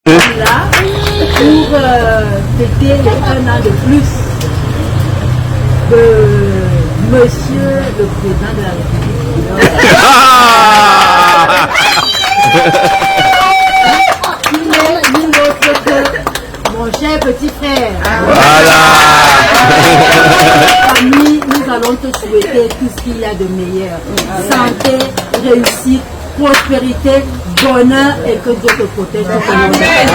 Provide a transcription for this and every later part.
Là, pour fêter les 1 an de plus de Monsieur le Président de la République. Il n'est nul autre que mon cher petit frère. Voilà. Famille, nous allons te souhaiter tout ce qu'il y a de meilleur. Santé, réussite, prospérité, bonheur et que Dieu te protège. Amen.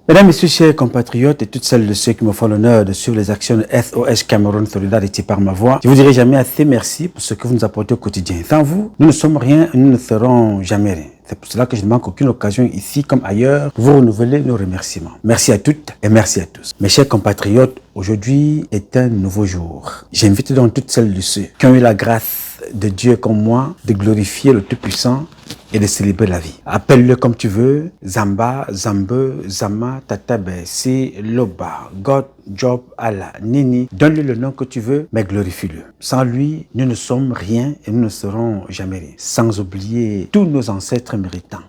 Mesdames, Messieurs, chers compatriotes et toutes celles de ceux qui me font l'honneur de suivre les actions de SOS Cameroun Solidarité par ma voix, je vous dirai jamais assez merci pour ce que vous nous apportez au quotidien. Sans vous, nous ne sommes rien et nous ne serons jamais rien. C'est pour cela que je ne manque aucune occasion ici comme ailleurs pour vous renouveler nos remerciements. Merci à toutes et merci à tous. Mes chers compatriotes, aujourd'hui est un nouveau jour. J'invite donc toutes celles de ceux qui ont eu la grâce de Dieu comme moi de glorifier le Tout-Puissant et de célébrer la vie. Appelle-le comme tu veux, Zamba, Zambe, Zama, Tatabe, Si, Loba, God, Job, Allah, Nini. Donne-lui le nom que tu veux, mais glorifie-le. Sans lui, nous ne sommes rien et nous ne serons jamais rien. Sans oublier tous nos ancêtres méritants,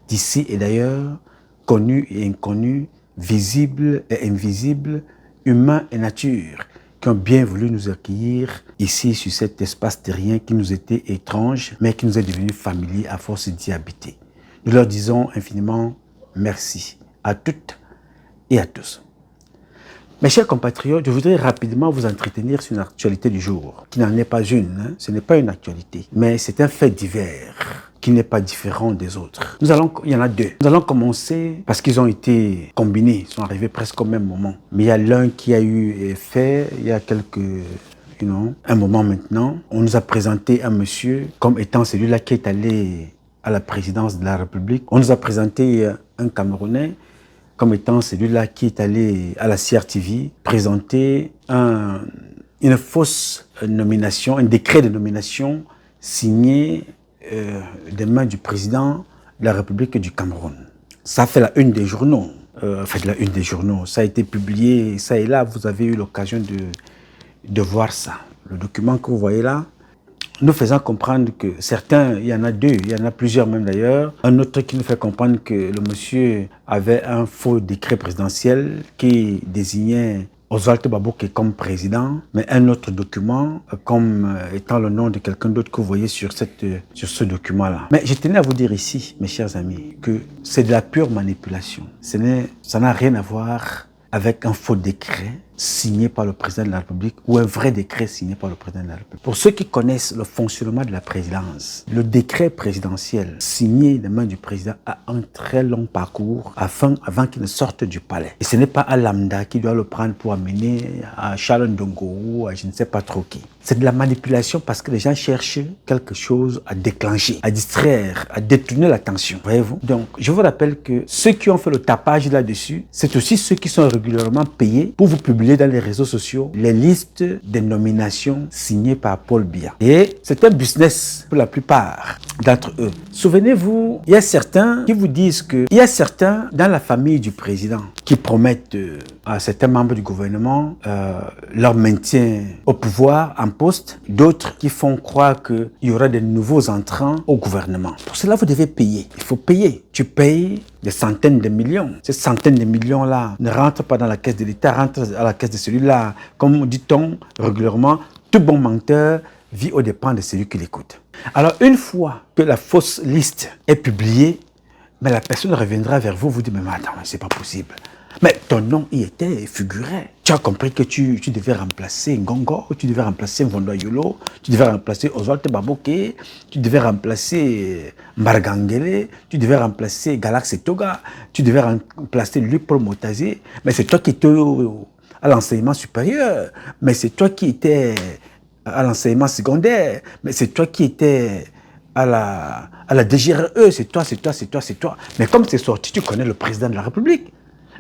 d'ici et d'ailleurs, connus et inconnus, visibles et invisibles, humains et nature, qui ont bien voulu nous accueillir ici sur cet espace terrien qui nous était étrange, mais qui nous est devenu familier à force d'y habiter. Nous leur disons infiniment merci à toutes et à tous. Mes chers compatriotes, je voudrais rapidement vous entretenir sur une actualité du jour, qui n'en est pas une, hein. Ce n'est pas une actualité, mais c'est un fait divers qui n'est pas différent des autres. Il y en a deux. Nous allons commencer parce qu'ils ont été combinés, ils sont arrivés presque au même moment. Mais il y a l'un qui a eu fait, il y a un moment maintenant, on nous a présenté un monsieur comme étant celui-là qui est allé à la présidence de la République. On nous a présenté un Camerounais comme étant celui-là qui est allé à la CRTV présenter une fausse nomination, un décret de nomination signé des mains du président de la République du Cameroun. Ça fait la une des journaux. Ça a été publié, ça et là, vous avez eu l'occasion de voir ça. Le document que vous voyez là, nous faisant comprendre que certains, il y en a deux, il y en a plusieurs même d'ailleurs, un autre qui nous fait comprendre que le monsieur avait un faux décret présidentiel qui désignait Oswald Baboké comme président, mais un autre document comme étant le nom de quelqu'un d'autre que vous voyez sur ce document-là. Mais je tenais à vous dire ici, mes chers amis, que c'est de la pure manipulation. Ça n'a rien à voir avec un faux décret signé par le président de la République ou un vrai décret signé par le président de la République. Pour ceux qui connaissent le fonctionnement de la présidence, le décret présidentiel signé des mains du président a un très long parcours avant qu'il ne sorte du palais. Et ce n'est pas un lambda qui doit le prendre pour amener à Charles Ndongo ou à je ne sais pas trop qui. C'est de la manipulation parce que les gens cherchent quelque chose à déclencher, à distraire, à détourner l'attention. Voyez-vous? Donc, je vous rappelle que ceux qui ont fait le tapage là-dessus, c'est aussi ceux qui sont régulièrement payés pour vous publier dans les réseaux sociaux les listes des nominations signées par Paul Biya. Et c'est un business pour la plupart d'entre eux. Souvenez-vous, il y a certains qui vous disent que il y a certains dans la famille du président qui promettent à certains membres du gouvernement leur maintien au pouvoir, en poste. D'autres qui font croire qu'il y aura de nouveaux entrants au gouvernement. Pour cela, vous devez payer. Il faut payer. Tu payes des centaines de millions. Ces centaines de millions-là ne rentrent pas dans la caisse de l'État, rentrent à la caisse de celui-là. Comme dit-on régulièrement, tout bon menteur vit aux dépens de celui qui l'écoute. Alors, une fois que la fausse liste est publiée, mais la personne reviendra vers vous, vous dit, mais attends, c'est pas possible. Mais ton nom y était, figurait. Tu as compris que tu devais remplacer Ngongo, tu devais remplacer Mvondo Yolo, tu devais remplacer Oswald Baboké, tu devais remplacer Margangele, tu devais remplacer Galaxy Toga, tu devais remplacer Luc Paul Motazé. Mais c'est toi qui étais à l'enseignement supérieur, mais c'est toi qui étais à l'enseignement secondaire, mais c'est toi qui étais à la DGRE, c'est toi. Mais comme c'est sorti, tu connais le président de la République.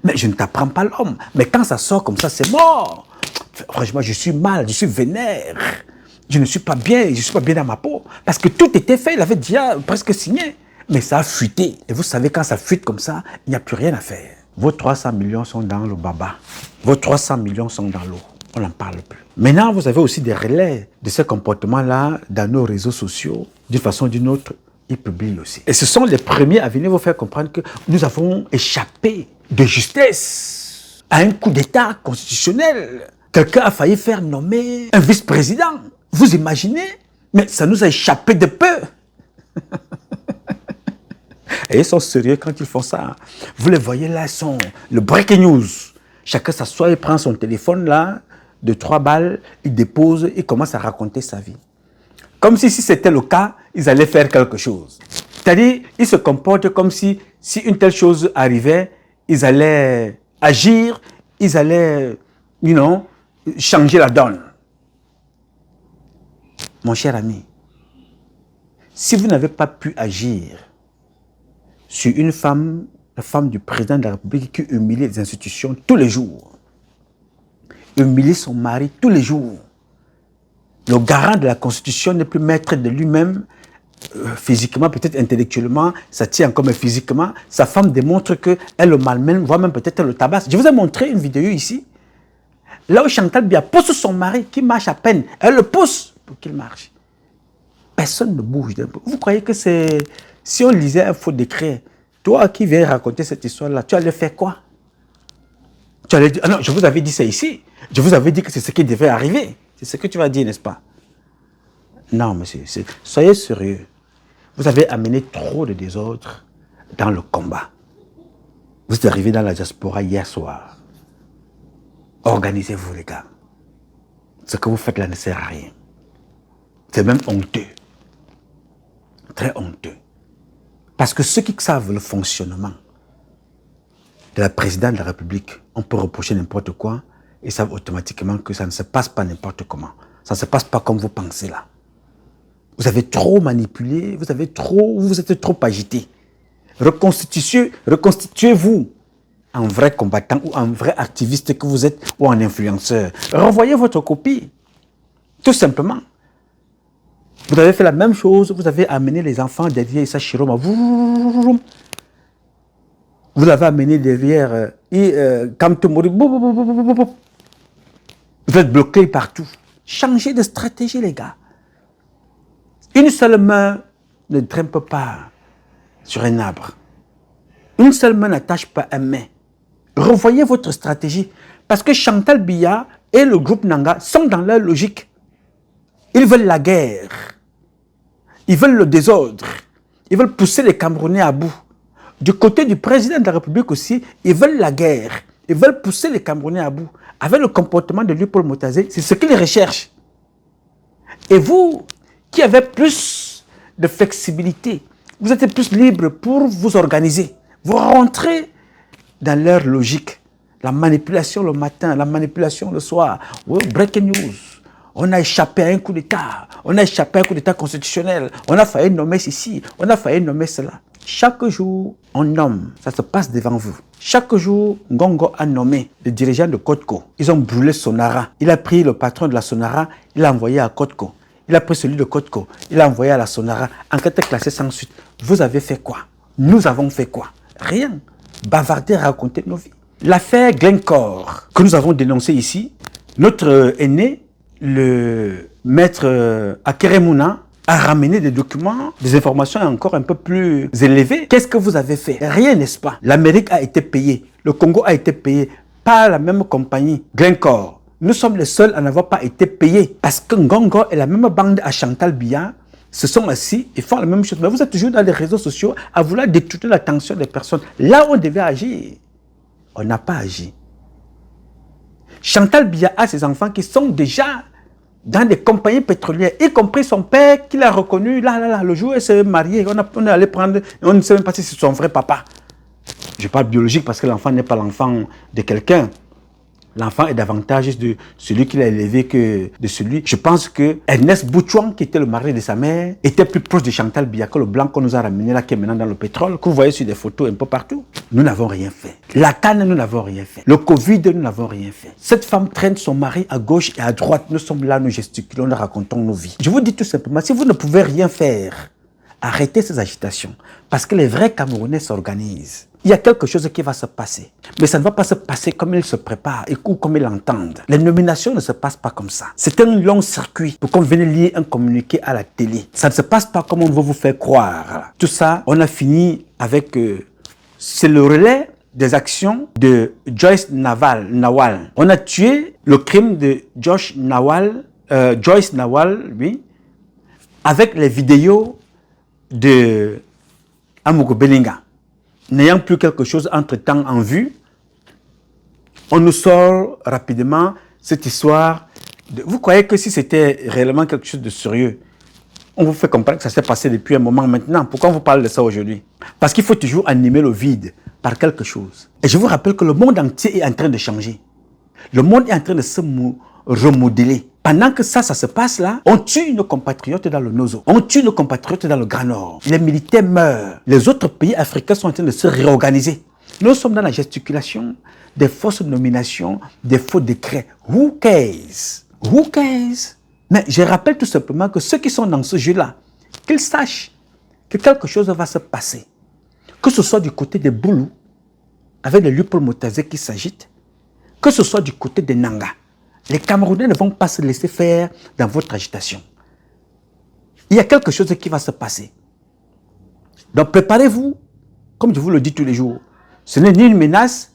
Mais je ne t'apprends pas l'homme. Mais quand ça sort comme ça, c'est mort. Franchement, je suis mal, je suis vénère. Je ne suis pas bien, dans ma peau. Parce que tout était fait, il avait déjà presque signé. Mais ça a fuité. Et vous savez, quand ça fuite comme ça, il n'y a plus rien à faire. Vos 300 millions sont dans le baba. Vos 300 millions sont dans l'eau. On n'en parle plus. Maintenant, vous avez aussi des relais de ce comportement-là dans nos réseaux sociaux. D'une façon ou d'une autre, ils publient aussi. Et ce sont les premiers à venir vous faire comprendre que nous avons échappé de justesse à un coup d'État constitutionnel. Quelqu'un a failli faire nommer un vice-président. Vous imaginez? Mais ça nous a échappé de peu. Et ils sont sérieux quand ils font ça. Vous les voyez là, ils sont le breaking news. Chacun s'assoit, il prend son téléphone là, de 3 balles, il dépose, il commence à raconter sa vie. Comme si c'était le cas, ils allaient faire quelque chose. C'est-à-dire, ils se comportent comme si une telle chose arrivait, ils allaient agir, ils allaient, changer la donne. Mon cher ami, si vous n'avez pas pu agir sur une femme, la femme du président de la République qui humilie les institutions tous les jours, humilie son mari tous les jours, le garant de la Constitution n'est plus maître de lui-même, physiquement, peut-être intellectuellement, ça tient encore, mais physiquement, sa femme démontre qu'elle le malmène, voire même peut-être le tabasse. Je vous ai montré une vidéo ici, là où Chantal Biya pousse son mari qui marche à peine, elle le pousse pour qu'il marche. Personne ne bouge d'un peu. Vous croyez que c'est... Si on lisait un faux décret, toi qui viens raconter cette histoire-là, tu allais faire quoi? Tu allais dire, ah non, je vous avais dit ça ici. Je vous avais dit que c'est ce qui devait arriver. C'est ce que tu vas dire, n'est-ce pas? Non, monsieur, soyez sérieux. Vous avez amené trop de désordre dans le combat. Vous êtes arrivé dans la diaspora hier soir. Organisez-vous, les gars. Ce que vous faites là ne sert à rien. C'est même honteux. Très honteux. Parce que ceux qui savent le fonctionnement de la présidente de la République, on peut reprocher n'importe quoi, ils savent automatiquement que ça ne se passe pas n'importe comment. Ça ne se passe pas comme vous pensez là. Vous avez trop manipulé, vous êtes trop agité. Reconstituez-vous en vrai combattant ou en vrai activiste que vous êtes ou en influenceur. Renvoyez votre copie. Tout simplement. Vous avez fait la même chose, vous avez amené les enfants derrière Issa Chiroma. Vous l'avez amené derrière Kamtomori. Vous êtes bloqué partout. Changez de stratégie, les gars. Une seule main ne grimpe pas sur un arbre. Une seule main n'attache pas un main. Revoyez votre stratégie. Parce que Chantal Biya et le groupe Nanga sont dans leur logique. Ils veulent la guerre. Ils veulent le désordre. Ils veulent pousser les Camerounais à bout. Du côté du président de la République aussi, ils veulent la guerre. Ils veulent pousser les Camerounais à bout. Avec le comportement de lui, Paul Motazé, c'est ce qu'ils recherchent. Et vous, qui avez plus de flexibilité, vous êtes plus libre pour vous organiser. Vous rentrez dans leur logique. La manipulation le matin, la manipulation le soir. Oh, breaking news. On a échappé à un coup d'État. On a échappé à un coup d'État constitutionnel. On a failli nommer ceci. On a failli nommer cela. Chaque jour, on nomme. Ça se passe devant vous. Chaque jour, Ngongo a nommé le dirigeant de Kotko. Ils ont brûlé Sonara. Il a pris le patron de la Sonara. Il l'a envoyé à Kotko. Il a pris celui de Kotko. Il l'a envoyé à la Sonara. Enquête classée sans suite. Vous avez fait quoi? Nous avons fait quoi? Rien. Bavarder, raconter nos vies. L'affaire Glencore que nous avons dénoncée ici, notre aîné, le maître Akeremouna, a ramené des documents, des informations encore un peu plus élevées. Qu'est-ce que vous avez fait? Rien, n'est-ce pas? L'Amérique a été payée, le Congo a été payé par la même compagnie, Glencore. Nous sommes les seuls à n'avoir pas été payés parce que Ngongo et la même bande à Chantal Biya se sont assis et font la même chose. Mais vous êtes toujours dans les réseaux sociaux à vouloir détourner l'attention des personnes. Là où on devait agir, on n'a pas agi. Chantal Biya a ses enfants qui sont déjà dans des compagnies pétrolières, y compris son père qui l'a reconnu. Là, le jour où elle s'est mariée, on est allé prendre, on ne sait même pas si c'est son vrai papa. Je parle biologique parce que l'enfant n'est pas l'enfant de quelqu'un. L'enfant est davantage de celui qu'il a élevé que de celui. Je pense que Ernest Boutchouan, qui était le mari de sa mère, était plus proche de Chantal Biya que le blanc qu'on nous a ramené là, qui est maintenant dans le pétrole, que vous voyez sur des photos un peu partout. Nous n'avons rien fait. La canne, nous n'avons rien fait. Le Covid, nous n'avons rien fait. Cette femme traîne son mari à gauche et à droite. Nous sommes là, nous gesticulons, nous racontons nos vies. Je vous dis tout simplement, si vous ne pouvez rien faire Arrêtez ces agitations. Parce que les vrais Camerounais s'organisent. Il y a quelque chose qui va se passer. Mais ça ne va pas se passer comme ils se préparent ou comme ils l'entendent. Les nominations ne se passent pas comme ça. C'est un long circuit pour qu'on vienne lire un communiqué à la télé. Ça ne se passe pas comme on veut vous faire croire. Tout ça, on a fini avec... c'est le relais des actions de Joyce Nawal. On a tué le crime de Joyce Nawal, oui, avec les vidéos de Amogo Belinga. N'ayant plus quelque chose entre-temps en vue, on nous sort rapidement cette histoire. Vous croyez que si c'était réellement quelque chose de sérieux, on vous fait comprendre que ça s'est passé depuis un moment maintenant. Pourquoi on vous parle de ça aujourd'hui? Parce qu'il faut toujours animer le vide par quelque chose. Et je vous rappelle que le monde entier est en train de changer. Le monde est en train de se remodeler. Pendant que ça se passe là, on tue nos compatriotes dans le Nozo. On tue nos compatriotes dans le Grand Nord. Les militaires meurent. Les autres pays africains sont en train de se réorganiser. Nous sommes dans la gesticulation des fausses nominations, des faux décrets. Who cares? Who cares? Mais je rappelle tout simplement que ceux qui sont dans ce jeu-là, qu'ils sachent que quelque chose va se passer. Que ce soit du côté des Boulous, avec les Lupo Motazé qui s'agitent, que ce soit du côté des Nanga. Les Camerounais ne vont pas se laisser faire dans votre agitation. Il y a quelque chose qui va se passer. Donc préparez-vous, comme je vous le dis tous les jours. Ce n'est ni une menace,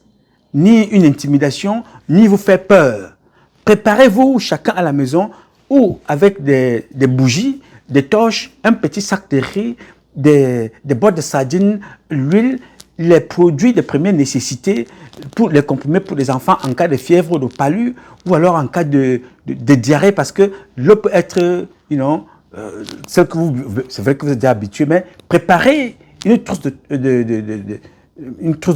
ni une intimidation, ni vous faire peur. Préparez-vous chacun à la maison ou avec des bougies, des torches, un petit sac de riz, des boîtes de sardines, l'huile, les produits de première nécessité pour les comprimés pour les enfants en cas de fièvre ou de palu ou alors en cas de diarrhée parce que l'eau peut être, celle que c'est vrai que vous êtes déjà habitué, mais préparez une trousse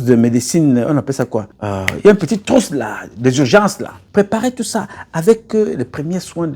de médecine, on appelle ça quoi? Il y a une petite trousse là, des urgences là. Préparez tout ça avec les premiers soins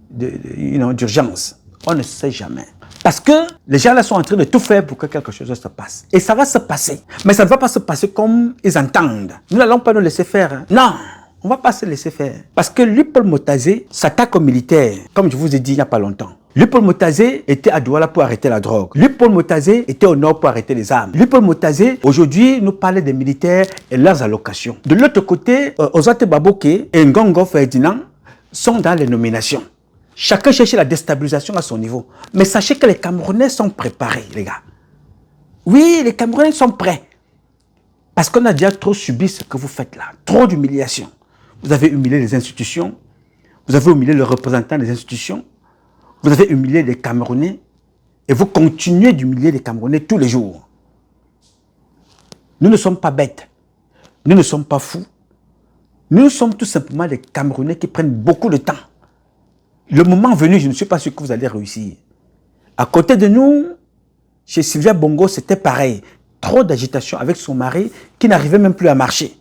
d'urgence. On ne sait jamais. Parce que les gens là sont en train de tout faire pour que quelque chose se passe. Et ça va se passer. Mais ça ne va pas se passer comme ils entendent. Nous n'allons pas nous laisser faire. Hein. Non, on ne va pas se laisser faire. Parce que Lupo Motazé s'attaque aux militaires, comme je vous ai dit il n'y a pas longtemps. Lupo Motazé était à Douala pour arrêter la drogue. Lupo Motazé était au nord pour arrêter les armes. Lupo Motazé, aujourd'hui, nous parle des militaires et leurs allocations. De l'autre côté, Ozate Baboke et Ngongo Ferdinand sont dans les nominations. Chacun cherche la déstabilisation à son niveau. Mais sachez que les Camerounais sont préparés, les gars. Oui, les Camerounais sont prêts. Parce qu'on a déjà trop subi ce que vous faites là. Trop d'humiliation. Vous avez humilié les institutions. Vous avez humilié le représentant des institutions. Vous avez humilié les Camerounais. Et vous continuez d'humilier les Camerounais tous les jours. Nous ne sommes pas bêtes. Nous ne sommes pas fous. Nous sommes tout simplement des Camerounais qui prennent beaucoup de temps. Le moment venu, je ne suis pas sûr que vous allez réussir. À côté de nous, chez Sylvia Bongo, c'était pareil. Trop d'agitation avec son mari qui n'arrivait même plus à marcher.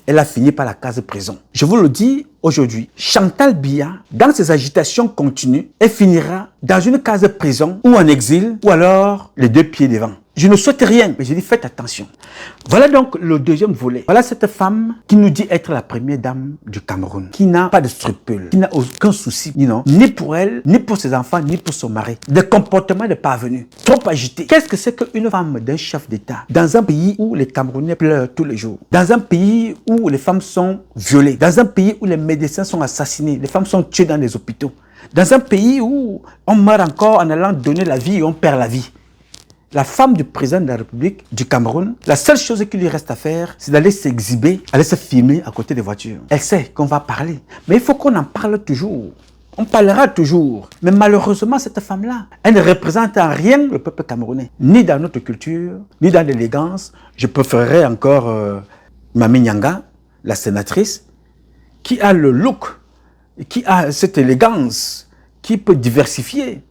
Elle a fini par la case prison. Je vous le dis aujourd'hui, Chantal Biya, dans ses agitations continues, elle finira dans une case prison ou en exil ou alors les deux pieds devant. Je ne souhaite rien, mais je dis faites attention. Voilà donc le deuxième volet. Voilà cette femme qui nous dit être la première dame du Cameroun, qui n'a pas de scrupules, qui n'a aucun souci, ni pour elle, ni pour ses enfants, ni pour son mari. Des comportements de parvenus, trop agités. Qu'est-ce que c'est qu'une femme d'un chef d'État dans un pays où les Camerounais pleurent tous les jours, dans un pays où les femmes sont violées, dans un pays où les médecins sont assassinés, les femmes sont tuées dans les hôpitaux, dans un pays où on meurt encore en allant donner la vie et on perd la vie. La femme du président de la République du Cameroun, la seule chose qui lui reste à faire, c'est d'aller s'exhiber, aller se filmer à côté des voitures. Elle sait qu'on va parler, mais il faut qu'on en parle toujours. On parlera toujours. Mais malheureusement, cette femme-là, elle ne représente en rien le peuple camerounais. Ni dans notre culture, ni dans l'élégance. Je préférerais encore Mami Nyanga, la sénatrice, qui a le look, qui a cette élégance, qui peut diversifier.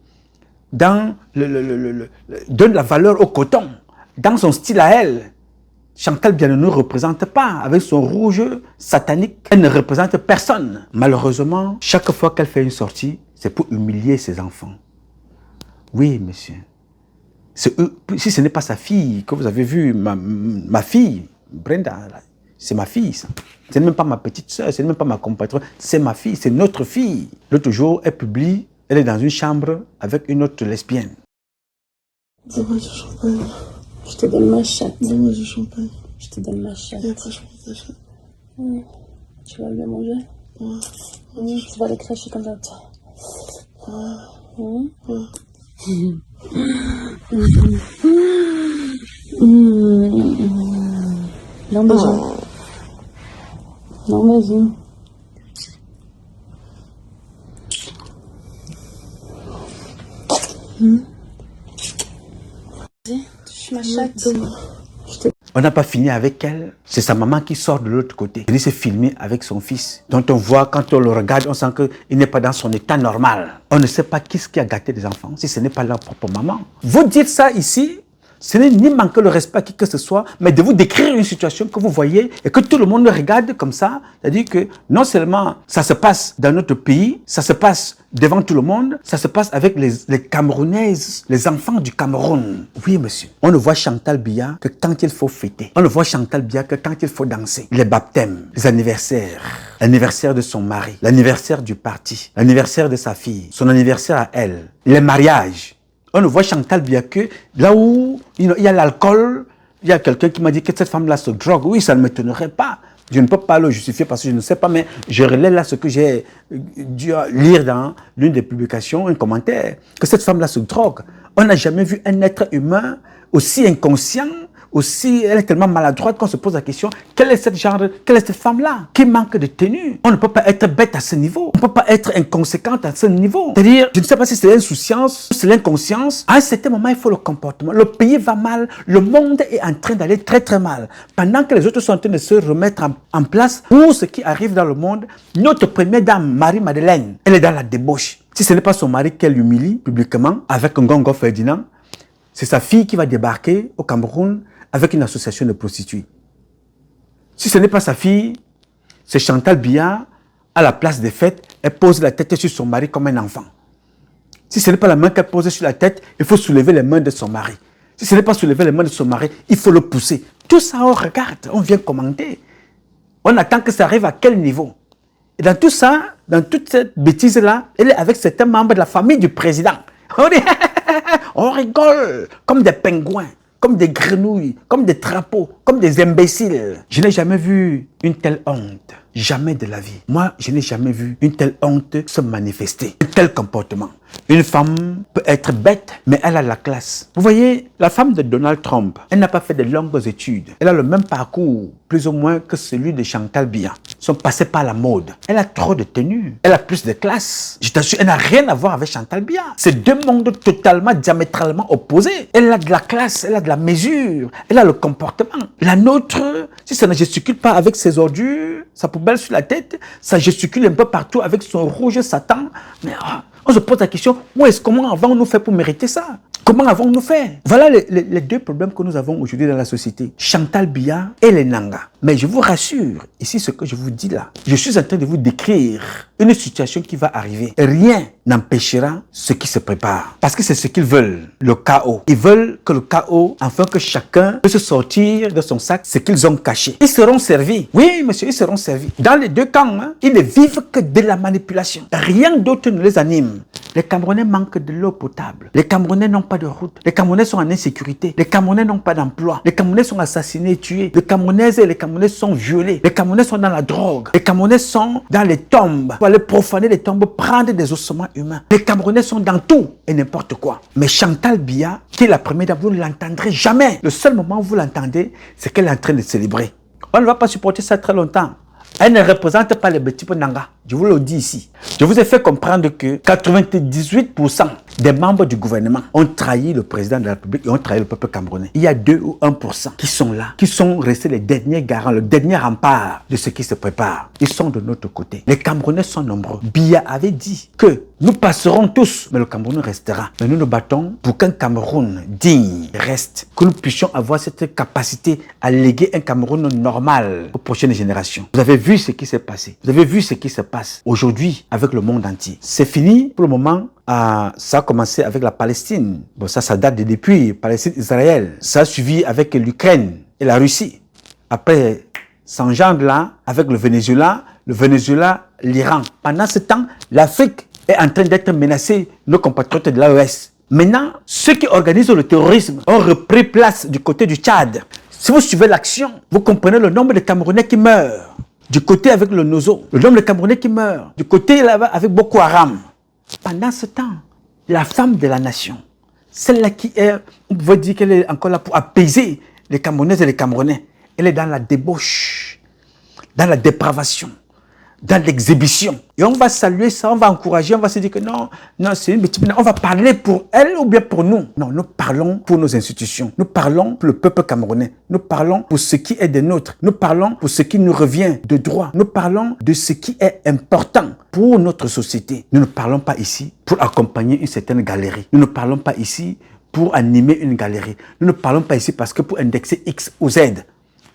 Donne la valeur au coton, dans son style à elle. Chantal Biya ne nous représente pas, avec son rouge satanique, elle ne représente personne. Malheureusement, chaque fois qu'elle fait une sortie, c'est pour humilier ses enfants. Oui, monsieur. Si ce n'est pas sa fille que vous avez vue, ma fille, Brenda, c'est ma fille, ça. Ce n'est même pas ma petite soeur, ce n'est même pas ma compatriote, c'est ma fille, c'est notre fille. L'autre jour, elle publie. Elle est dans une chambre avec une autre lesbienne. Donne-moi du champagne. Je te donne ma chatte. Donne-moi du champagne. Je te donne ma chatte. Et après, je prends ta chatte. Tu vas bien manger? Tu vas aller cracher comme ça. Non, vas-y. Non, vas-y. Touche ma chatte. On n'a pas fini avec elle. C'est sa maman qui sort de l'autre côté. Elle s'est filmée avec son fils. Dont on voit, quand on le regarde, on sent qu'il n'est pas dans son état normal. On ne sait pas qui a gâté les enfants, si ce n'est pas leur propre maman. Vous dites ça ici, ce n'est ni manquer le respect à qui que ce soit, mais de vous décrire une situation que vous voyez et que tout le monde regarde comme ça. C'est-à-dire que non seulement ça se passe dans notre pays, ça se passe devant tout le monde, ça se passe avec les Camerounaises, les enfants du Cameroun. Oui, monsieur. On ne voit Chantal Biya que quand il faut fêter. On ne voit Chantal Biya que quand il faut danser. Les baptêmes, les anniversaires, l'anniversaire de son mari, l'anniversaire du parti, l'anniversaire de sa fille, son anniversaire à elle, les mariages. On ne voit Chantal Biya que là où il y a l'alcool, il y a quelqu'un qui m'a dit que cette femme-là se drogue. Oui, ça ne m'étonnerait pas. Je ne peux pas le justifier parce que je ne sais pas, mais je relève là ce que j'ai dû lire dans l'une des publications, un commentaire, que cette femme-là se drogue. On n'a jamais vu un être humain aussi inconscient, aussi, elle est tellement maladroite qu'on se pose la question, quelle est cette femme-là qui manque de tenue? On ne peut pas être bête à ce niveau. On ne peut pas être inconséquente à ce niveau. C'est-à-dire, je ne sais pas si c'est l'insouciance, c'est l'inconscience. À un certain moment, il faut le comportement. Le pays va mal, le monde est en train d'aller très très mal. Pendant que les autres sont en train de se remettre en place pour ce qui arrive dans le monde, notre première dame, Marie-Madeleine, elle est dans la débauche. Si ce n'est pas son mari qu'elle humilie publiquement avec un Ngongo Ferdinand, c'est sa fille qui va débarquer au Cameroun avec une association de prostituées. Si ce n'est pas sa fille, c'est Chantal Biya, à la place des fêtes, elle pose la tête sur son mari comme un enfant. Si ce n'est pas la main qu'elle pose sur la tête, il faut soulever les mains de son mari. Si ce n'est pas soulever les mains de son mari, il faut le pousser. Tout ça, on regarde, on vient commenter. On attend que ça arrive à quel niveau? Et dans tout ça, dans toute cette bêtise-là, elle est avec certains membres de la famille du président. On rigole comme des pingouins, comme des grenouilles, comme des trapeaux, comme des imbéciles. Je n'ai jamais vu une telle honte. Jamais de la vie. Moi, je n'ai jamais vu une telle honte se manifester. Un tel comportement. Une femme peut être bête, mais elle a la classe. Vous voyez, la femme de Donald Trump, elle n'a pas fait de longues études. Elle a le même parcours, plus ou moins, que celui de Chantal Biya. Ils sont passés par la mode. Elle a trop de tenue. Elle a plus de classe. Je t'assure, elle n'a rien à voir avec Chantal Biya. C'est deux mondes totalement, diamétralement opposés. Elle a de la classe, elle a de la mesure, elle a le comportement. La nôtre, si ça ne gesticule pas avec ses ordures, sa poubelle sur la tête, ça gesticule un peu partout avec son rouge Satan. Mais on se pose la question, comment avons-nous fait pour mériter ça? Comment avons-nous fait? Voilà les deux problèmes que nous avons aujourd'hui dans la société. Chantal Biya et les Nanga. Mais je vous rassure, ici ce que je vous dis là, je suis en train de vous décrire une situation qui va arriver. Rien n'empêchera ce qui se prépare. Parce que c'est ce qu'ils veulent, le chaos. Ils veulent que le chaos, afin que chacun puisse sortir de son sac ce qu'ils ont caché. Ils seront servis. Oui, monsieur, ils seront servis. Dans les deux camps, ils ne vivent que de la manipulation. Rien d'autre ne les anime. Les Camerounais manquent de l'eau potable. Les Camerounais n'ont pas de route. Les Camerounais sont en insécurité. Les Camerounais n'ont pas d'emploi. Les Camerounais sont assassinés et tués. Les Camerounaises et les Camerounais sont violés. Les Camerounais sont dans la drogue. Les Camerounais sont dans les tombes. Pour aller profaner les tombes, prendre des ossements humains. Les Camerounais sont dans tout et n'importe quoi. Mais Chantal Biya, qui est la première dame, vous ne l'entendrez jamais. Le seul moment où vous l'entendez, c'est qu'elle est en train de célébrer. On ne va pas supporter ça très longtemps. Elle ne représente pas les petits Nanga. Je vous le dis ici. Je vous ai fait comprendre que 98% des membres du gouvernement ont trahi le président de la République et ont trahi le peuple camerounais. Il y a 2 ou 1% qui sont là, qui sont restés les derniers garants, le dernier rempart de ce qui se prépare. Ils sont de notre côté. Les Camerounais sont nombreux. Biya avait dit que nous passerons tous, mais le Cameroun restera. Mais nous nous battons pour qu'un Cameroun digne reste, que nous puissions avoir cette capacité à léguer un Cameroun normal aux prochaines générations. Vous avez vu ce qui s'est passé. Vous avez vu ce qui se passe aujourd'hui avec le monde entier. C'est fini pour le moment. Ça a commencé avec la Palestine. Bon, ça date de depuis Palestine-Israël. Ça a suivi avec l'Ukraine et la Russie. Après, s'engendre là avec le Venezuela, l'Iran. Pendant ce temps, l'Afrique est en train d'être menacée, nos compatriotes de l'AES. Maintenant, ceux qui organisent le terrorisme ont repris place du côté du Tchad. Si vous suivez l'action, vous comprenez le nombre de Camerounais qui meurent. Du côté avec le Nozo, le nombre de Camerounais qui meurent. Du côté là-bas avec Boko Haram. Pendant ce temps, la femme de la nation, celle-là qui est, on peut dire qu'elle est encore là pour apaiser les Camerounaises et les Camerounais. Elle est dans la débauche, dans la dépravation, dans l'exhibition. Et on va saluer ça, on va encourager, on va se dire que non, c'est une bêtise. On va parler pour elle ou bien pour nous. Non, nous parlons pour nos institutions. Nous parlons pour le peuple camerounais. Nous parlons pour ce qui est des nôtres. Nous parlons pour ce qui nous revient de droit. Nous parlons de ce qui est important pour notre société. Nous ne parlons pas ici pour accompagner une certaine galerie. Nous ne parlons pas ici pour animer une galerie. Nous ne parlons pas ici parce que pour indexer X ou Z.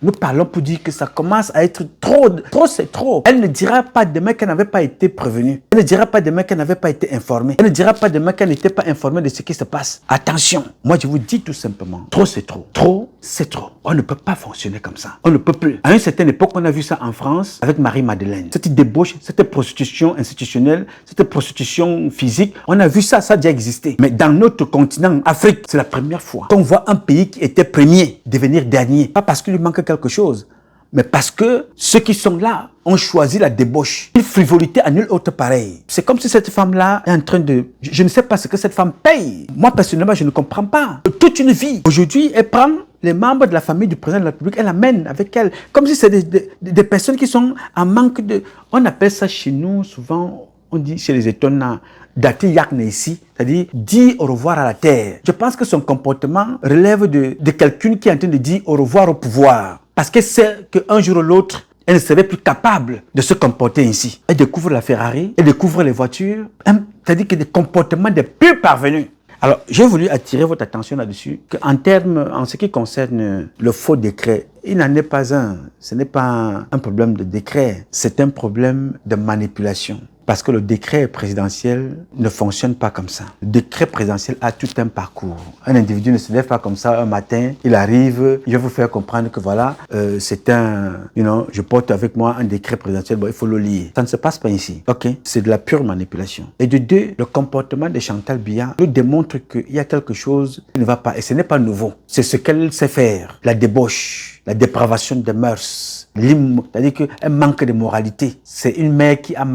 Nous parlons pour dire que ça commence à être trop. Trop, c'est trop. Elle ne dira pas demain qu'elle n'avait pas été prévenue. Elle ne dira pas demain qu'elle n'avait pas été informée. Elle ne dira pas demain qu'elle n'était pas informée de ce qui se passe. Attention, moi je vous dis tout simplement, trop c'est trop. Trop, c'est trop. On ne peut pas fonctionner comme ça. On ne peut plus. À une certaine époque, on a vu ça en France avec Marie-Madeleine. Cette débauche, cette prostitution institutionnelle, cette prostitution physique, on a vu ça, ça a déjà existé. Mais dans notre continent, Afrique, c'est la première fois qu'on voit un pays qui était premier devenir dernier. Pas parce qu'il lui manque quelque chose, mais parce que ceux qui sont là ont choisi la débauche. Une frivolité à nul autre pareil. C'est comme si cette femme-là est en train de... Je ne sais pas ce que cette femme paye. Moi, personnellement, je ne comprends pas. Toute une vie. Aujourd'hui, elle prend les membres de la famille du président de la République, elle amène avec elle. Comme si c'est des personnes qui sont en manque de... On appelle ça chez nous, souvent, on dit chez les étonnants, Dati Yakne ici, c'est-à-dire dire au revoir à la terre. Je pense que son comportement relève de quelqu'un qui est en train de dire au revoir au pouvoir. Parce qu'elle sait qu'un jour ou l'autre, elle ne serait plus capable de se comporter ainsi. Elle découvre la Ferrari, elle découvre les voitures, c'est-à-dire que des comportements des plus parvenus. Alors, j'ai voulu attirer votre attention là-dessus, en ce qui concerne le faux décret, il n'en est pas un. Ce n'est pas un problème de décret, c'est un problème de manipulation. Parce que le décret présidentiel ne fonctionne pas comme ça. Le décret présidentiel a tout un parcours. Un individu ne se lève pas comme ça un matin, il arrive, je vais vous faire comprendre que voilà, c'est je porte avec moi un décret présidentiel, bon, il faut le lire. Ça ne se passe pas ici. Ok, c'est de la pure manipulation. Et de deux, le comportement de Chantal Biya nous démontre qu'il y a quelque chose qui ne va pas. Et ce n'est pas nouveau. C'est ce qu'elle sait faire. La débauche, la dépravation des mœurs. C'est-à-dire qu'elle manque de moralité. C'est une mère qui a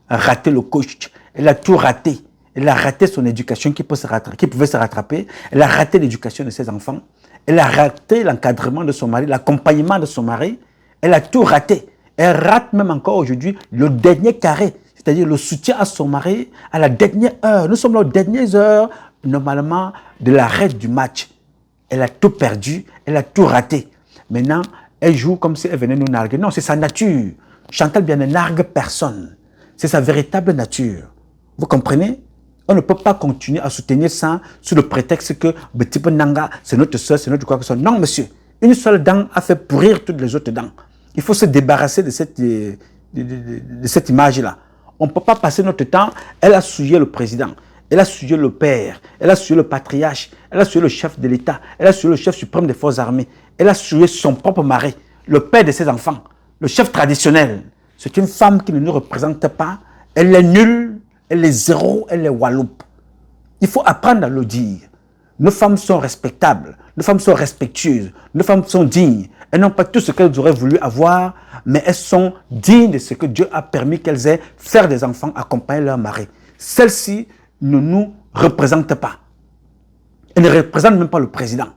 raté le coach. Elle a tout raté. Elle a raté son éducation qui pouvait se rattraper. Elle a raté l'éducation de ses enfants. Elle a raté l'encadrement de son mari, l'accompagnement de son mari. Elle a tout raté. Elle rate même encore aujourd'hui le dernier carré, c'est-à-dire le soutien à son mari à la dernière heure. Nous sommes là aux dernières heures, normalement, de l'arrêt du match. Elle a tout perdu, elle a tout raté. Maintenant, elle joue comme si elle venait nous narguer. Non, c'est sa nature. Chantal Biya ne nargue personne. C'est sa véritable nature. Vous comprenez? On ne peut pas continuer à soutenir ça sous le prétexte que Betipo Nanga, c'est notre soeur, c'est notre quoi que ce soit. Non, monsieur. Une seule dent a fait pourrir toutes les autres dents. Il faut se débarrasser de cette image-là. On ne peut pas passer notre temps. Elle a souillé le président. Elle a souillé le père. Elle a souillé le patriarche. Elle a souillé le chef de l'État. Elle a souillé le chef suprême des forces armées. Elle a souillé son propre mari, le père de ses enfants, le chef traditionnel. C'est une femme qui ne nous représente pas. Elle est nulle, elle est zéro, elle est walloup. Il faut apprendre à le dire. Nos femmes sont respectables, nos femmes sont respectueuses, nos femmes sont dignes. Elles n'ont pas tout ce qu'elles auraient voulu avoir, mais elles sont dignes de ce que Dieu a permis qu'elles aient, faire des enfants, accompagner leur mari. Celles-ci ne nous représentent pas. Elles ne représentent même pas le président.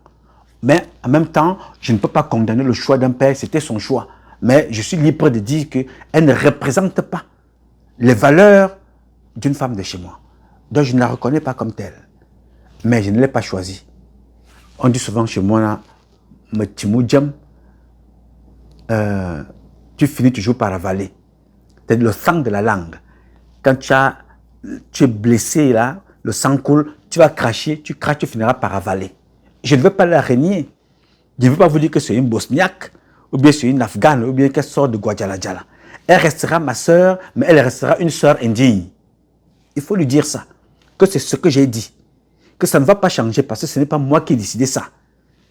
Mais en même temps, je ne peux pas condamner le choix d'un père, c'était son choix. Mais je suis libre de dire qu'elle ne représente pas les valeurs d'une femme de chez moi. Donc je ne la reconnais pas comme telle. Mais je ne l'ai pas choisie. On dit souvent chez moi, là, tu finis toujours par avaler. C'est le sang de la langue. Quand tu es blessé, là, le sang coule, tu vas cracher, tu craches, tu finiras par avaler. Je ne veux pas la régner. Je ne veux pas vous dire que c'est une bosniaque, ou bien c'est une afghane, ou bien qu'elle sort de Guadalajara. Elle restera ma sœur, mais elle restera une sœur indigne. Il faut lui dire ça, que c'est ce que j'ai dit. Que ça ne va pas changer parce que ce n'est pas moi qui ai décidé ça.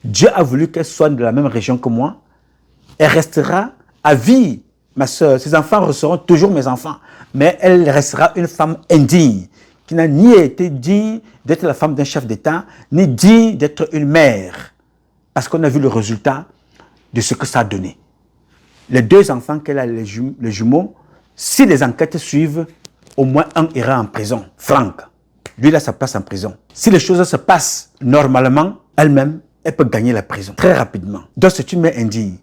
Dieu a voulu qu'elle soit de la même région que moi. Elle restera à vie, ma sœur. Ses enfants resteront toujours mes enfants. Mais elle restera une femme indigne, qui n'a ni été digne d'être la femme d'un chef d'État, ni digne d'être une mère. Parce qu'on a vu le résultat de ce que ça a donné. Les 2 enfants qu'elle a, les jumeaux, si les enquêtes suivent, au moins un ira en prison. Franck, lui, il a sa place en prison. Si les choses se passent normalement, elle-même, elle peut gagner la prison très rapidement. Donc c'est une mère indigne.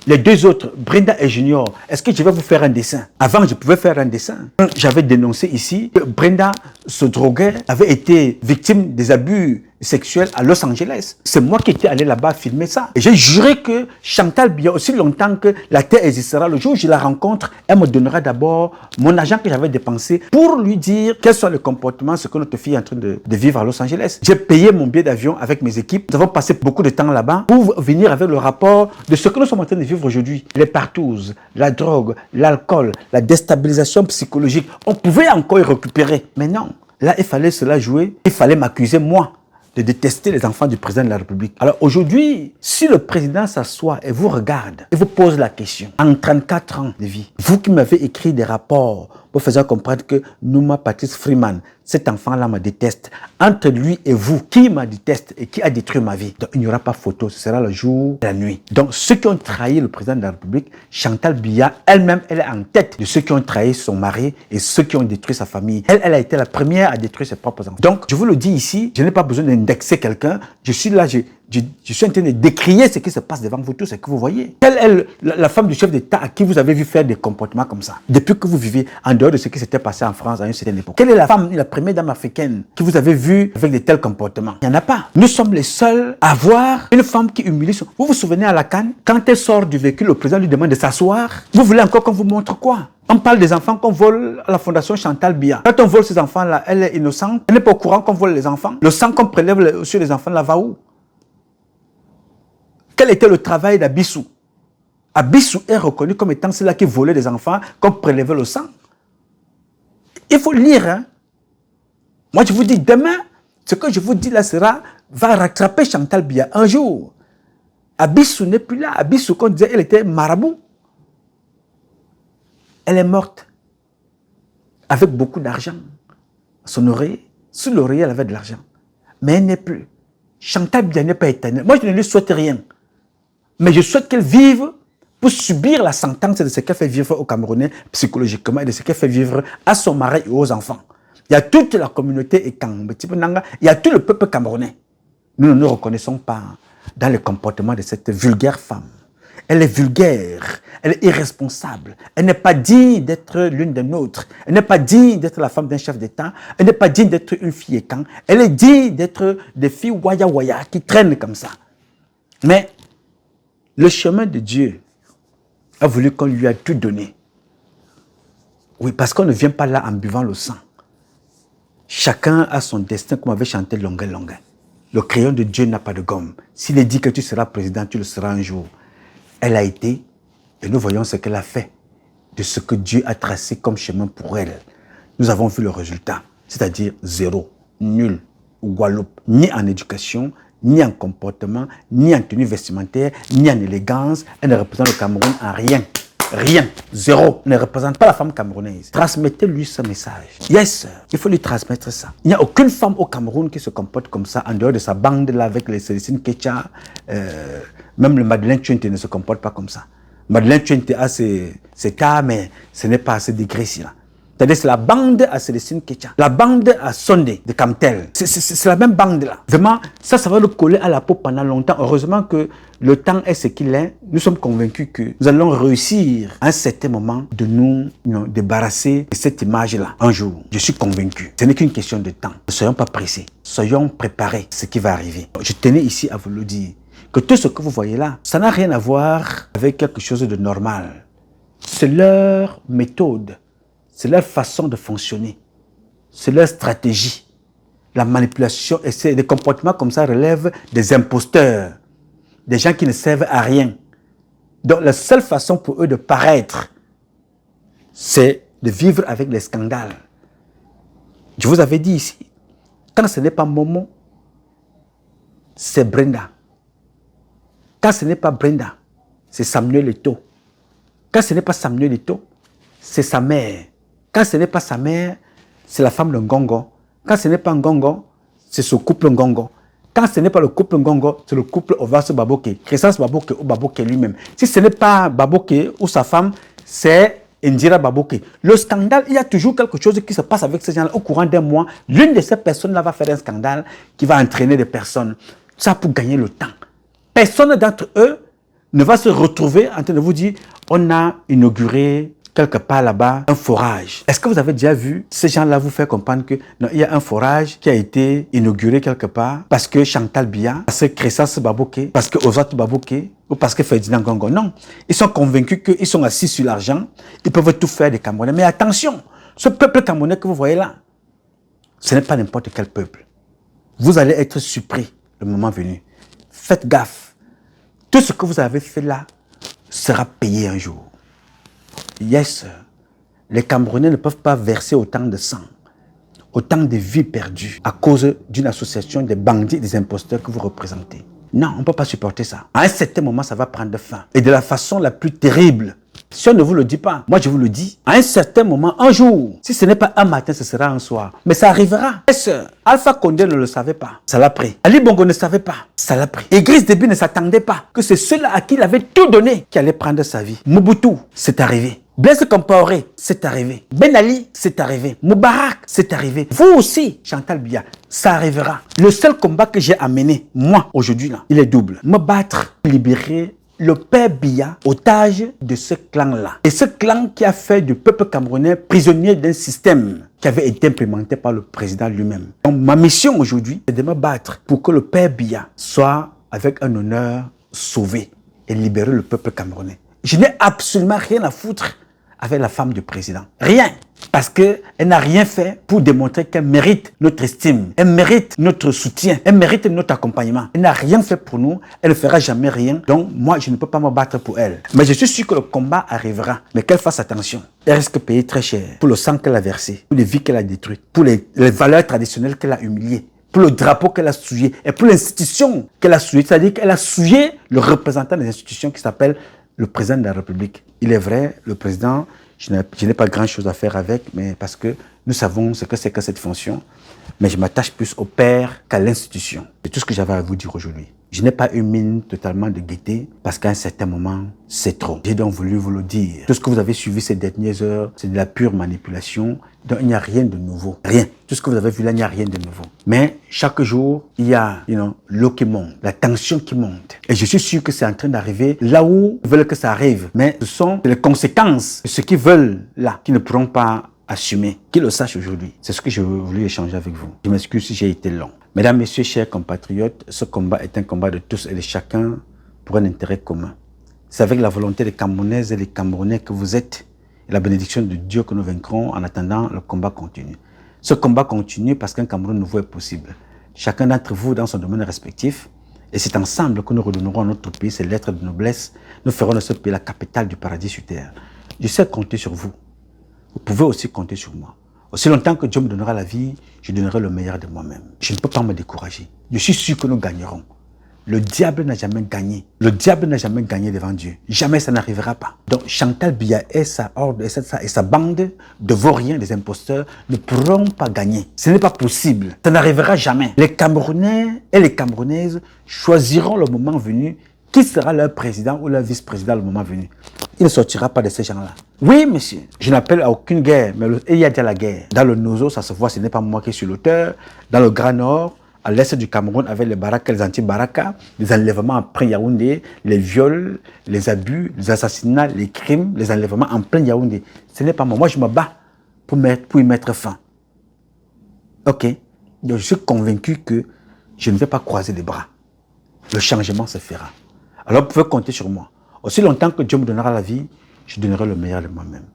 Les 2 autres, Brenda et Junior, est-ce que je vais vous faire un dessin? Avant, je pouvais faire un dessin. J'avais dénoncé ici que Brenda se droguait, avait été victime des abus sexuels à Los Angeles. C'est moi qui étais allé là-bas filmer ça. Et j'ai juré que Chantal Biya, aussi longtemps que la terre existera, le jour où je la rencontre, elle me donnera d'abord mon argent que j'avais dépensé pour lui dire quels sont les comportements, ce que notre fille est en train de vivre à Los Angeles. J'ai payé mon billet d'avion avec mes équipes. Nous avons passé beaucoup de temps là-bas pour venir avec le rapport de ce que nous sommes en train de vivre aujourd'hui. Les partouzes, la drogue, l'alcool, la déstabilisation psychologique. On pouvait encore y récupérer. Mais non. Là, il fallait cela jouer. Il fallait m'accuser, moi, de détester les enfants du président de la République. Alors aujourd'hui, si le président s'assoit et vous regarde et vous pose la question, en 34 ans de vie, vous qui m'avez écrit des rapports pour faire comprendre que Nouma Patrice Freeman, cet enfant-là me déteste, entre lui et vous, qui me déteste et qui a détruit ma vie, donc il n'y aura pas photo, ce sera le jour et la nuit. Donc ceux qui ont trahi le président de la République, Chantal Biya, elle-même, elle est en tête de ceux qui ont trahi son mari et ceux qui ont détruit sa famille. Elle a été la première à détruire ses propres enfants. Donc je vous le dis ici, je n'ai pas besoin d'indexer quelqu'un, je suis là, je suis en train de décrier ce qui se passe devant vous tous, ce que vous voyez. Quelle est la femme du chef d'État à qui vous avez vu faire des comportements comme ça, depuis que vous vivez en dehors de ce qui s'était passé en France à une certaine époque? Quelle est la femme, la première dame africaine que vous avez vue avec de tels comportements? Il n'y en a pas. Nous sommes les seuls à voir une femme qui humilie son... Vous vous souvenez à la CAN, quand elle sort du véhicule, le président lui demande de s'asseoir. Vous voulez encore qu'on vous montre quoi? On parle des enfants qu'on vole à la fondation Chantal Biya. Quand on vole ces enfants-là, elle est innocente. Elle n'est pas au courant qu'on vole les enfants. Le sang qu'on prélève sur les enfants, là va où? Quel était le travail d'Abissou? Abissou est reconnu comme étant celui-là qui volait des enfants, qu'on prélevait le sang. Il faut lire. Hein? Moi, je vous dis, demain, ce que je vous dis là va rattraper Chantal Biya un jour. Abissou n'est plus là. Abissou, qu'on disait, elle était marabout. Elle est morte avec beaucoup d'argent. Son oreiller, sous l'oreiller, elle avait de l'argent. Mais elle n'est plus. Chantal Biya n'est pas éternelle. Moi, je ne lui souhaite rien. Mais je souhaite qu'elle vive pour subir la sentence de ce qu'elle fait vivre aux Camerounais psychologiquement et de ce qu'elle fait vivre à son mari et aux enfants. Il y a toute la communauté Ekang, il y a tout le peuple camerounais. Nous ne nous reconnaissons pas dans le comportement de cette vulgaire femme. Elle est vulgaire, elle est irresponsable, elle n'est pas digne d'être l'une des nôtres, elle n'est pas digne d'être la femme d'un chef d'État, elle n'est pas digne d'être une fille Ekang, elle est digne d'être des filles waya waya qui traînent comme ça. Mais le chemin de Dieu a voulu qu'on lui a tout donné. Oui, parce qu'on ne vient pas là en buvant le sang. Chacun a son destin, comme avait chanté Longuet Longuet. Le crayon de Dieu n'a pas de gomme. S'il est dit que tu seras président, tu le seras un jour. Elle a été, et nous voyons ce qu'elle a fait, de ce que Dieu a tracé comme chemin pour elle. Nous avons vu le résultat, c'est-à-dire zéro, nul, ou Guadeloupe, ni en éducation, ni en comportement, ni en tenue vestimentaire, ni en élégance. Elle ne représente le Cameroun en rien. Rien. Zéro. Elle ne représente pas la femme camerounaise. Transmettez-lui ce message. Yes, il faut lui transmettre ça. Il n'y a aucune femme au Cameroun qui se comporte comme ça, en dehors de sa bande là avec les Célestine Ketcha. Même le Madeleine Tchouente ne se comporte pas comme ça. Madeleine Tchouente a ses cas, mais ce n'est pas à ce degré-ci là. C'est-à-dire c'est la bande à Célestine Ketcha, la bande à Sondé de Camtel. C'est la même bande là. Vraiment, ça va le coller à la peau pendant longtemps. Heureusement que le temps est ce qu'il est. Nous sommes convaincus que nous allons réussir à un certain moment de nous débarrasser de cette image-là. Un jour, je suis convaincu. Ce n'est qu'une question de temps. Ne soyons pas pressés. Soyons préparés à ce qui va arriver. Je tenais ici à vous le dire. Que tout ce que vous voyez là, ça n'a rien à voir avec quelque chose de normal. C'est leur méthode. C'est leur façon de fonctionner. C'est leur stratégie. La manipulation et des comportements comme ça relèvent des imposteurs. Des gens qui ne servent à rien. Donc la seule façon pour eux de paraître, c'est de vivre avec les scandales. Je vous avais dit ici, quand ce n'est pas Momo, c'est Brenda. Quand ce n'est pas Brenda, c'est Samuel Eto'o. Quand ce n'est pas Samuel Eto'o, c'est sa mère. Quand ce n'est pas sa mère, c'est la femme de Ngongo. Quand ce n'est pas Ngongo, c'est ce couple Ngongo. Quand ce n'est pas le couple Ngongo, c'est le couple Ovaso Baboke, Crescence Baboke ou Baboke lui-même. Si ce n'est pas Baboke ou sa femme, c'est Indira Baboke. Le scandale, il y a toujours quelque chose qui se passe avec ces gens-là. Au courant d'un mois, l'une de ces personnes-là va faire un scandale qui va entraîner des personnes. Ça pour gagner le temps. Personne d'entre eux ne va se retrouver en train de vous dire on a inauguré quelque part là-bas un forage. Est-ce que vous avez déjà vu ces gens-là vous faire comprendre que non, il y a un forage qui a été inauguré quelque part parce que Chantal Biya, parce que Crescence Baboke, parce que Ozat Baboke ou parce que Ferdinand Ngongo? Non. Ils sont convaincus qu'ils sont assis sur l'argent, ils peuvent tout faire des Camerounais. Mais attention, ce peuple camerounais que vous voyez là, ce n'est pas n'importe quel peuple. Vous allez être surpris le moment venu. Faites gaffe. Tout ce que vous avez fait là sera payé un jour. Yes, les Camerounais ne peuvent pas verser autant de sang, autant de vies perdues à cause d'une association des bandits et des imposteurs que vous représentez. Non, on ne peut pas supporter ça. À un certain moment, ça va prendre fin. Et de la façon la plus terrible. Si on ne vous le dit pas, moi je vous le dis, à un certain moment, un jour, si ce n'est pas un matin, ce sera un soir. Mais ça arrivera. Alpha Condé ne le savait pas. Ça l'a pris. Ali Bongo ne savait pas. Ça l'a pris. Idriss Déby ne s'attendait pas que c'est ceux-là à qui il avait tout donné qui allait prendre sa vie. Mobutu, c'est arrivé. Blaise Compaoré, c'est arrivé. Ben Ali, c'est arrivé. Moubarak, c'est arrivé. Vous aussi, Chantal Biya, ça arrivera. Le seul combat que j'ai amené, moi, aujourd'hui, là, il est double. Me battre, libérer le père Biya, otage de ce clan-là. Et ce clan qui a fait du peuple camerounais prisonnier d'un système qui avait été implémenté par le président lui-même. Donc ma mission aujourd'hui, c'est de me battre pour que le père Biya soit, avec un honneur, sauvé et libérer le peuple camerounais. Je n'ai absolument rien à foutre avec la femme du président. Rien. Parce qu'elle n'a rien fait pour démontrer qu'elle mérite notre estime. Elle mérite notre soutien. Elle mérite notre accompagnement. Elle n'a rien fait pour nous. Elle ne fera jamais rien. Donc, moi, je ne peux pas me battre pour elle. Mais je suis sûr que le combat arrivera. Mais qu'elle fasse attention. Elle risque de payer très cher pour le sang qu'elle a versé, pour les vies qu'elle a détruites, pour les valeurs traditionnelles qu'elle a humiliées, pour le drapeau qu'elle a souillé et pour l'institution qu'elle a souillé. C'est-à-dire qu'elle a souillé le représentant des institutions qui s'appelle le président de la République. Il est vrai, le président, je n'ai pas grand-chose à faire avec, mais parce que nous savons ce que c'est que cette fonction. Mais je m'attache plus au père qu'à l'institution. C'est tout ce que j'avais à vous dire aujourd'hui. Je n'ai pas une mine totalement de gaieté parce qu'à un certain moment, c'est trop. J'ai donc voulu vous le dire. Tout ce que vous avez suivi ces dernières heures, c'est de la pure manipulation. Donc il n'y a rien de nouveau. Rien. Tout ce que vous avez vu là, il n'y a rien de nouveau. Mais chaque jour, il y a l'eau qui monte, la tension qui monte. Et je suis sûr que c'est en train d'arriver là où ils veulent que ça arrive. Mais ce sont les conséquences de ce qu'ils veulent là, qui ne pourront pas assumer. Qu'ils le sachent aujourd'hui. C'est ce que je voulais échanger avec vous. Je m'excuse si j'ai été long. Mesdames, Messieurs, chers compatriotes, ce combat est un combat de tous et de chacun pour un intérêt commun. C'est avec la volonté des Camerounaises et des Camerounais que vous êtes et la bénédiction de Dieu que nous vaincrons. En attendant, le combat continue. Ce combat continue parce qu'un Cameroun nouveau est possible. Chacun d'entre vous dans son domaine respectif. Et c'est ensemble que nous redonnerons à notre pays ses lettres de noblesse. Nous ferons de ce pays la capitale du paradis sur terre. Je sais compter sur vous. Vous pouvez aussi compter sur moi. Aussi longtemps que Dieu me donnera la vie, je donnerai le meilleur de moi-même. Je ne peux pas me décourager. Je suis sûr que nous gagnerons. Le diable n'a jamais gagné. Le diable n'a jamais gagné devant Dieu. Jamais ça n'arrivera pas. Donc Chantal Biya et sa horde et sa bande de vauriens, des imposteurs, ne pourront pas gagner. Ce n'est pas possible. Ça n'arrivera jamais. Les Camerounais et les Camerounaises choisiront le moment venu qui sera leur président ou leur vice-président le moment venu. Il ne sortira pas de ces gens-là. Oui, monsieur, je n'appelle à aucune guerre, mais il y a déjà la guerre. Dans le Nozo, ça se voit, ce n'est pas moi qui suis l'auteur. Dans le Grand Nord, à l'est du Cameroun, avec les Baraka, les anti-Baraka, les enlèvements en plein Yaoundé, les viols, les abus, les assassinats, les crimes, les enlèvements en plein Yaoundé. Ce n'est pas moi. Moi, je me bats pour y mettre fin. Ok? Donc, je suis convaincu que je ne vais pas croiser les bras. Le changement se fera. Alors, vous pouvez compter sur moi. Aussi longtemps que Dieu me donnera la vie, je donnerai le meilleur de moi-même.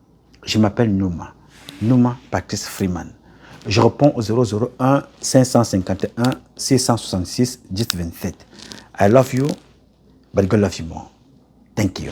Je m'appelle Nouma. Nouma Patrice Freeman. Je réponds au 001 551 666 1027. I love you, but God love you more. Thank you.